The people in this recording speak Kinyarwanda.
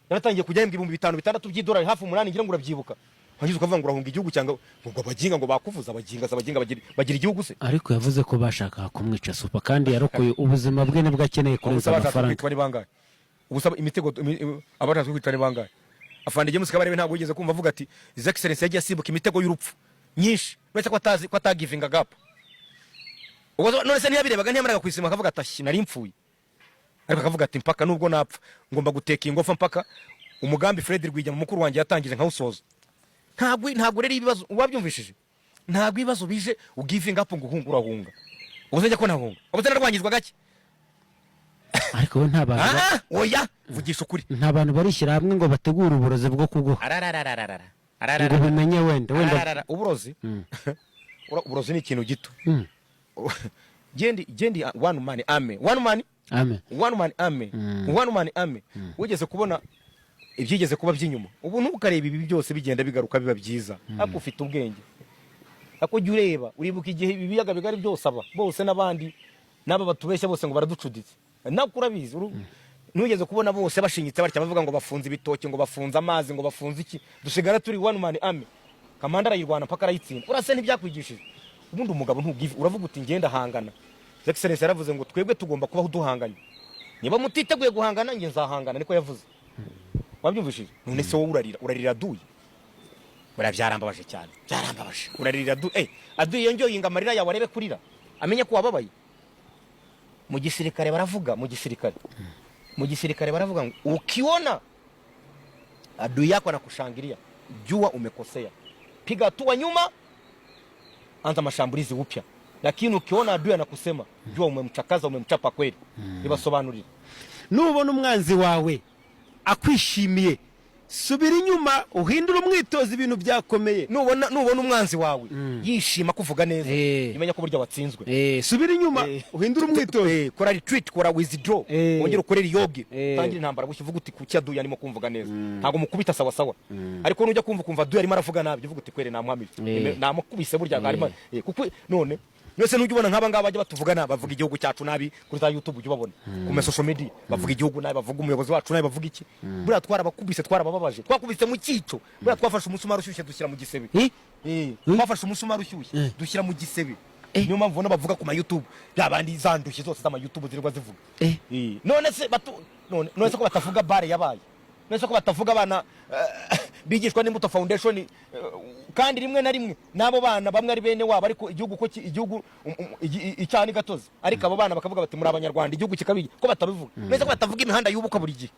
yaratangiye kujya hembwa 5,000 by'idolari hafi 8 ngira ngo urabyibuka hangize ukavuga ngo urahunga igihugu cyangwa ngo abaginga ngo bakuvuza abaginga bagira igihugu se ariko yavuze ko bashaka kumwica Super kandi yarokoye ubuzima bwe nibwo akeneye kurenza amafaranga ubusaba imitego abarazwe kwitwa ni bangahe afande James Kabarebe ntabwo yigeze kumva avuga ati His Excellency yagiye asibuka imitego y'urupfu nyinshi bese ko atazi ko atagivinga gap ubwo none se ntiyabirebaga ntiyamaraga kwisima akavuga ati nari mpfuye ariko akavuga ati mpaka nubwo napfa ngomba guteka ingofa mpaka umugambi Fred Rwigema mukuru wanjye yatangije nkawusoza ntabwo rero ibibazo wabyumvishije ntabwo ibibazo bije ugivinga up ngo uhungurahunga ubuzajya ko nahunga ubuzajya narwangizwa gake ariko we ntabantu oya vugisha ukuri ntabantu barishyira hamwe ngo bategure uburozi bwo kuguha ngo bimenye wenda uburozi uburozi ni ikintu gito gendi one man army wigeze kubona ibyigeze kuba by'inyuma ubu ntukareba ibi byose bigenda bigaruka biba byiza ako ufite ubwenge ako jya ureba uribuka igihe ibiyaga bigari byose aba bose n'abandi n'aba batubeshya bose ngo baraducuditse nakurabizi ntugeze kubona bose bashinyitse barya bavuga ngo bafunze ibitoki ngo bafunze amazi ngo bafunze iki dusigara turi one man army kamanda arayirwana paka arayitsinda urase ntibyakwigishije ubundi umugabo ntugive uravuga uti ngenda hangana Excellence yaravuze ngo twebwe tugomba kubaho duhanganye niba mutiteguye guhangana nge nzahangana niko yavuze wabyumvishije none se wowe urarira duye barabyarambabaje cyane byarambabaje urarira duye aduye yonjoye ingamarira yawe arebe kurira amenye ko wababaye mu gisirikare baravuga mu gisirikare baravuga ngo ukiona adui yako anakushangilia jua umekosea piga hatua nyuma anza mashambulizi upya lakini ukiona adui anakusema jua umemchakaza umemchapa kweli nibasobanurira nubona umwanzi wawe akwishimiye subira inyuma uhindura umwitozo ibintu byakomeye nubona umwanzi wawe yishima kuvuga neza imenya ko burya watsinzwe subira inyuma uhindura umwitozo kora retreat kora withdraw wongera ukorera yoga tangira intambara bukivuga uti kuki aduye arimo kumvuga neza ntago mukubita sawa sawa ariko nujya kumva aduye arimo aravuga nabi uvuga uti kwere namwamije namukubise burya arimo kuko none nose nujya ubona nk'aba ngaba bajya batuvuga nabi bavuga igihugu cyacu nabi kuri za YouTube ujye babona ku social media bavuga igihugu nabi bavuga umuyobozi wacu nabi bavuga iki buriya twarabakubise twarabababaje twakubise mu cyico buriya twafashe umusumari ushyushye dushyira mu gisebe twafashe umusumari ushyushye dushyira mu gisebe niyo mpamvu ubona bavuga ku ma YouTube byabandi zandushye zose z'ama YouTube zirwa zivuga none se ko batavuga bare yabaye nese ko batavuga abana bigishwa n'Imbuto Foundation kandi rimwe na rimwe nabo bana bamwe ari bene wabo ariko igihugu icyani gatozi ariko abo bana bakavuga bati muri abanyarwanda igihugu kikabiye ko batabivuga nese ko batavuga imihanda yubuka buri gihe